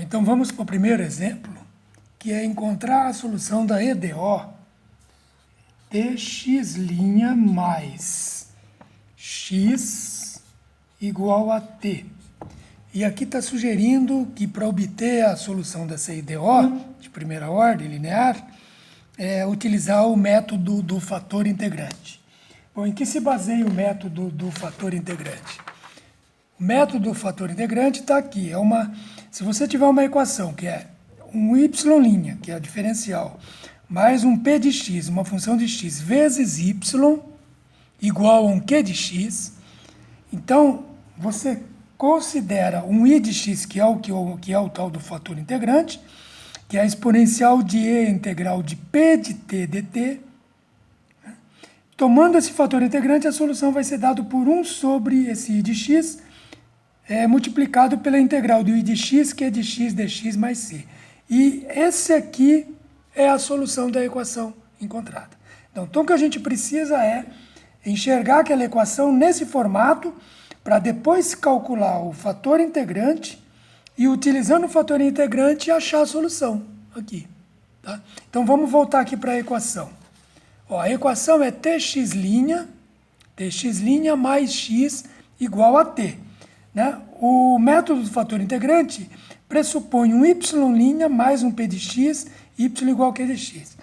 Então vamos para o primeiro exemplo, que é encontrar a solução da EDO de x' mais x igual a t. E aqui está sugerindo que para obter a solução dessa EDO, de primeira ordem, linear, utilizar o método do fator integrante. Bom, em que se baseia o método do fator integrante? O método do fator integrante está aqui. Se você tiver uma equação que é um y', que é a diferencial, mais um p de x, uma função de x, vezes y, igual a um q de x, então você considera um i de x, que é o tal do fator integrante, que é a exponencial de e integral de p de t dt. Tomando esse fator integrante, a solução vai ser dada por 1 sobre esse i de x, multiplicado pela integral do i de x, que é de x dx mais c. E esse aqui é a solução da equação encontrada. Então o que a gente precisa é enxergar aquela equação nesse formato, para depois calcular o fator integrante e, utilizando o fator integrante, achar a solução aqui. Tá? Então vamos voltar aqui para a equação. A equação é tx' mais x igual a t. Né? O método do fator integrante pressupõe um y' mais um p de x, y igual a q de x.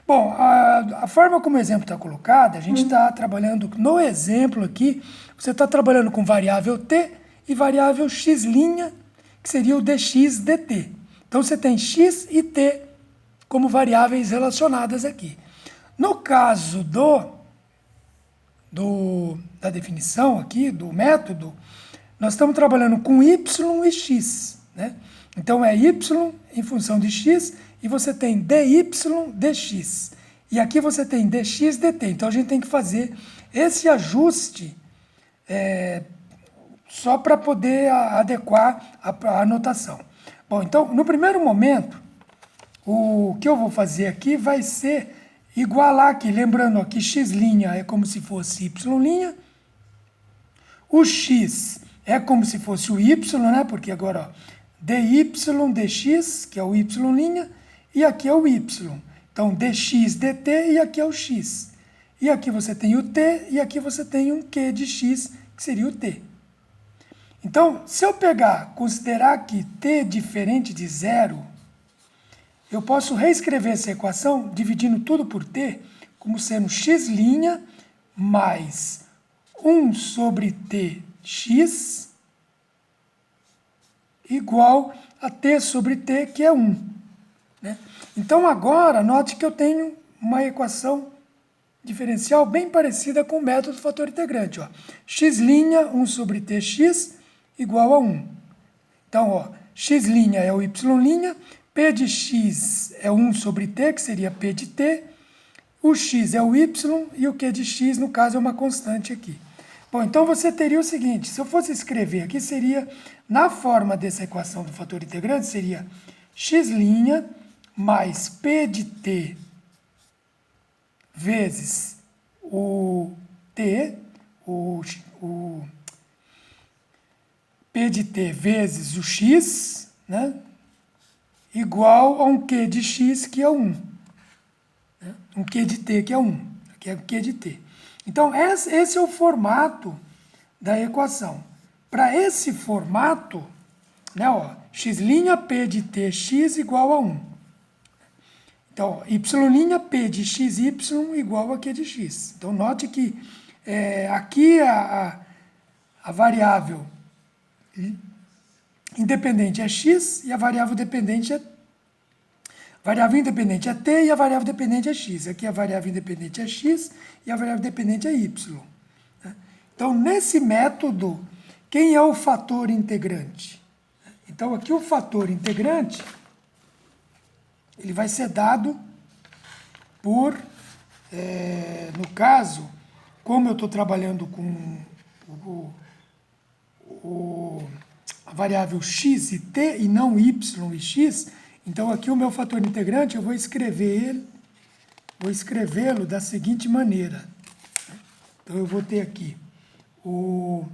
Bom, a forma como o exemplo está colocado, a gente está trabalhando, no exemplo aqui, você está trabalhando com variável t e variável x', que seria o dx dt. Então você tem x e t como variáveis relacionadas aqui. No caso da definição aqui, do método, nós estamos trabalhando com y e x, né? Então é y em função de x e você tem dy dx. E aqui você tem dx dt. Então a gente tem que fazer esse ajuste só para poder adequar a anotação. Bom, então no primeiro momento, o que eu vou fazer aqui vai ser igualar aqui, lembrando que x' é como se fosse y', o x é como se fosse o y, né? Porque agora, ó, dy dx, que é o y', e aqui é o y. Então, dx dt e aqui é o x. E aqui você tem o t e aqui você tem um q de x, que seria o t. Então, se eu considerar que t diferente de zero, eu posso reescrever essa equação dividindo tudo por t, como sendo x' mais 1 sobre tx igual a t sobre t, que é 1. Né? Então agora, note que eu tenho uma equação diferencial bem parecida com o método do fator integrante. Ó. x', 1 sobre tx igual a 1. Então, ó, x' é o y', p de x é 1 sobre t, que seria p de t, o x é o y e o q de x, no caso, é uma constante aqui. Bom, então você teria o seguinte, se eu fosse escrever aqui, seria, na forma dessa equação do fator integrante, seria x' mais p de t vezes o t, o p de t vezes o x, né? Igual a um q de x, que é 1. Né? Um q de t, que é 1. Aqui é o q de t. Então, esse é o formato da equação. Para esse formato, né, ó, x' p de t x igual a 1. Então, y' p de xy igual a q de x. Então, note que aqui a variável independente é x e a variável independente é t e a variável dependente é x. Aqui a variável independente é x e a variável dependente é y. Então, nesse método, quem é o fator integrante? Então, aqui o fator integrante, ele vai ser dado por, no caso, como eu estou trabalhando com a variável x e t e não y e x, então aqui o meu fator integrante eu vou escrevê-lo da seguinte maneira. Então eu vou ter aqui o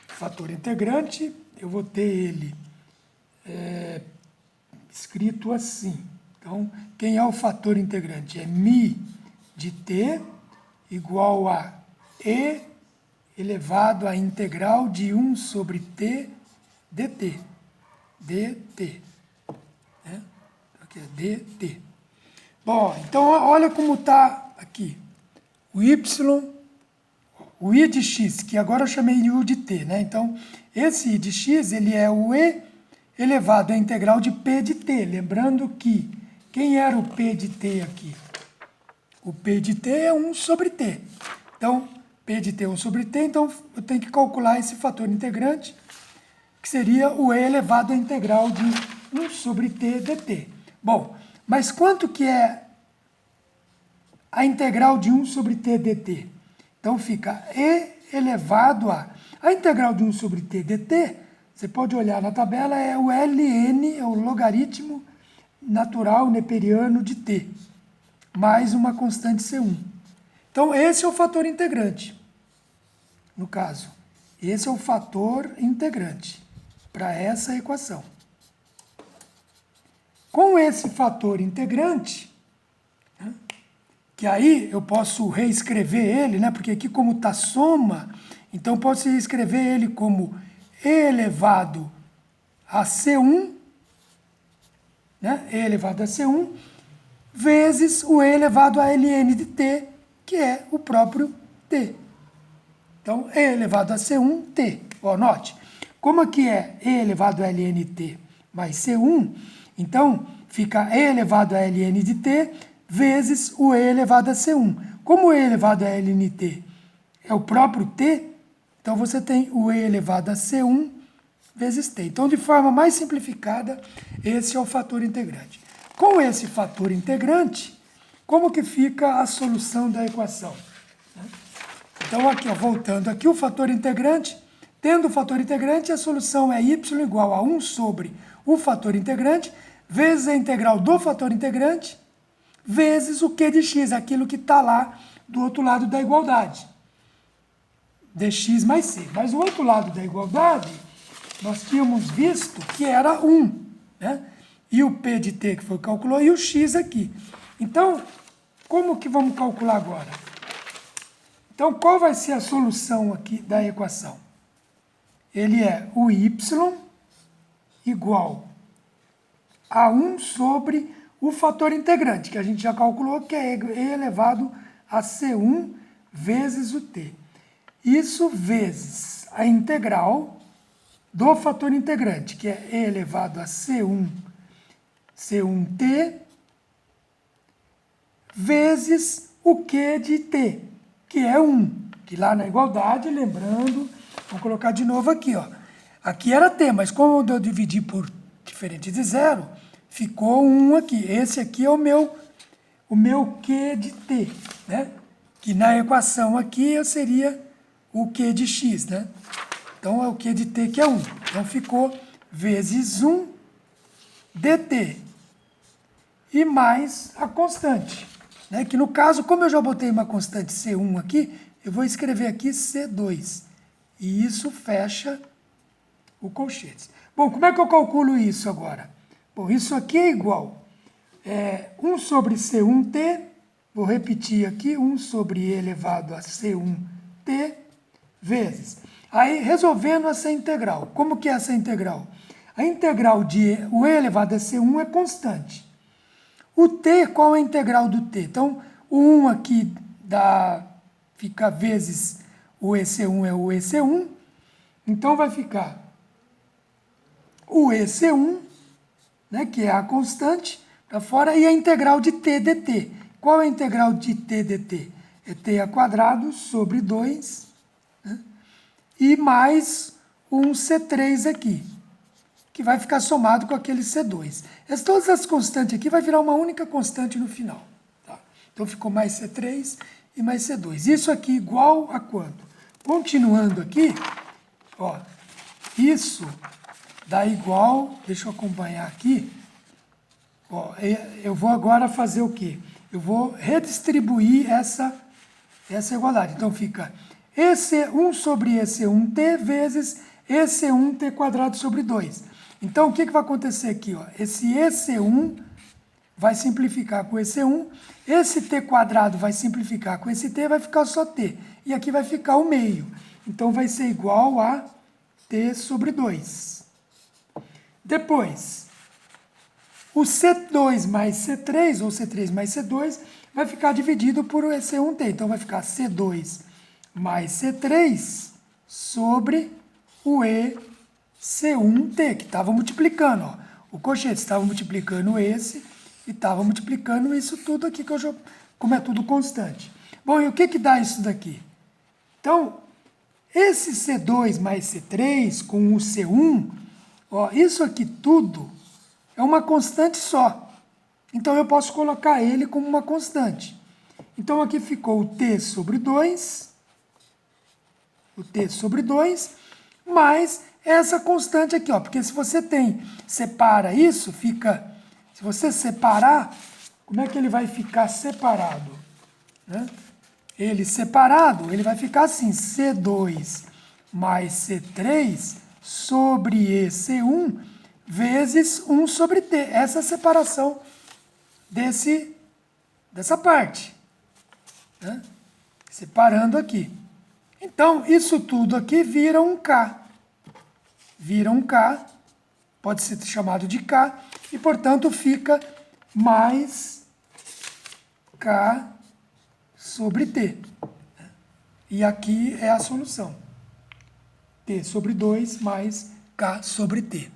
fator integrante, eu vou ter ele escrito assim. Então, quem é o fator integrante? É μ de t igual a e elevado à integral de 1 sobre t dt. dt. Né? Aqui é dt. Bom, então olha como está aqui. O y, o i de x, que agora eu chamei de u de t, né? Então, esse i de x, ele é o e elevado à integral de p de t. Lembrando que, quem era o p de t aqui? O p de t é 1 sobre t. Então, p de t é 1 sobre t, então eu tenho que calcular esse fator integrante, que seria o e elevado à integral de 1 sobre t dt. Bom, mas quanto que é a integral de 1 sobre t dt? Então fica e elevado a... A integral de 1 sobre t dt, você pode olhar na tabela, é o ln, é o logaritmo natural neperiano de t, mais uma constante C1. Então esse é o fator integrante, no caso. Esse é o fator integrante para essa equação. Com esse fator integrante, né, que aí eu posso reescrever ele, né, porque aqui como está soma, então eu posso reescrever ele como e elevado a C1, né, e elevado a C1, vezes o e elevado a ln de t, que é o próprio t. Então, e elevado a C1, t. Ó, note, como aqui é e elevado a ln t mais C1, então fica e elevado a ln de t vezes o e elevado a C1. Como o e elevado a ln t é o próprio t, então você tem o e elevado a C1 vezes t. Então, de forma mais simplificada, esse é o fator integrante. Com esse fator integrante, como que fica a solução da equação? Então, aqui, ó, voltando aqui, o fator integrante, tendo o fator integrante, a solução é y igual a 1 sobre o fator integrante, vezes a integral do fator integrante, vezes o q de x, aquilo que está lá do outro lado da igualdade. Dx mais c. Mas o outro lado da igualdade, nós tínhamos visto que era 1, né? E o p de t que foi calculou, e o x aqui. Então, como que vamos calcular agora? Então, qual vai ser a solução aqui da equação? Ele é o y igual a 1 sobre o fator integrante, que a gente já calculou, que é e elevado a C1 vezes o t. Isso vezes a integral do fator integrante, que é e elevado a C1, C1t, vezes o q de t, que é 1, que lá na igualdade, lembrando, vou colocar de novo aqui, ó. Aqui era t, mas como eu dividi por diferente de zero, ficou 1 aqui. Esse aqui é o meu q de t, né? Que na equação aqui seria o q de x, né? Então é o q de t que é 1. Então ficou vezes 1 dt e mais a constante. Né? Que no caso, como eu já botei uma constante C1 aqui, eu vou escrever aqui C2. E isso fecha o colchete. Bom, como é que eu calculo isso agora? Bom, isso aqui é igual 1 sobre C1t, vou repetir aqui, 1 sobre e elevado a C1t, vezes. Aí, resolvendo essa integral. Como que é essa integral? A integral de o e elevado a C1 é constante. O t, qual é a integral do t? Então, o 1 aqui fica vezes o EC1 é o EC1. Então, vai ficar o EC1, né, que é a constante, para fora, e a integral de t dt. Qual é a integral de t dt? É t ao quadrado sobre 2, né, e mais um C3 aqui, que vai ficar somado com aquele C2. Todas as constantes aqui vai virar uma única constante no final. Tá? Então, ficou mais C3 e mais C2. Isso aqui igual a quanto? Continuando aqui, ó, isso dá igual, deixa eu acompanhar aqui, ó, eu vou agora fazer o quê? Eu vou redistribuir essa igualdade. Então, fica EC1 sobre EC1t vezes EC1 t² sobre 2. Então, o que vai acontecer aqui? Ó? Esse EC1 vai simplificar com EC1, esse t² vai simplificar com esse t, vai ficar só t. E aqui vai ficar o meio. Então, vai ser igual a t sobre 2. Depois, o C2 mais C3, ou C3 mais C2, vai ficar dividido por EC1t. Então, vai ficar C2 mais C3 sobre o EC1t, que estava multiplicando. Ó. O cochete estava multiplicando esse e estava multiplicando isso tudo aqui, como é tudo constante. Bom, e o que dá isso daqui? Então, esse C2 mais C3 com o C1, ó, isso aqui tudo é uma constante só. Então, eu posso colocar ele como uma constante. Então, aqui ficou o t sobre 2, mais essa constante aqui, ó, porque se você separa isso, fica, se você separar, como é que ele vai ficar separado? Né? Ele separado, ele vai ficar assim, C2 mais C3 sobre EC1 vezes 1 sobre T. Essa é a separação dessa parte. Né? Separando aqui. Então, isso tudo aqui vira um K. Vira um K, pode ser chamado de K, e, portanto, fica mais K sobre T. E aqui é a solução. T sobre 2 mais K sobre T.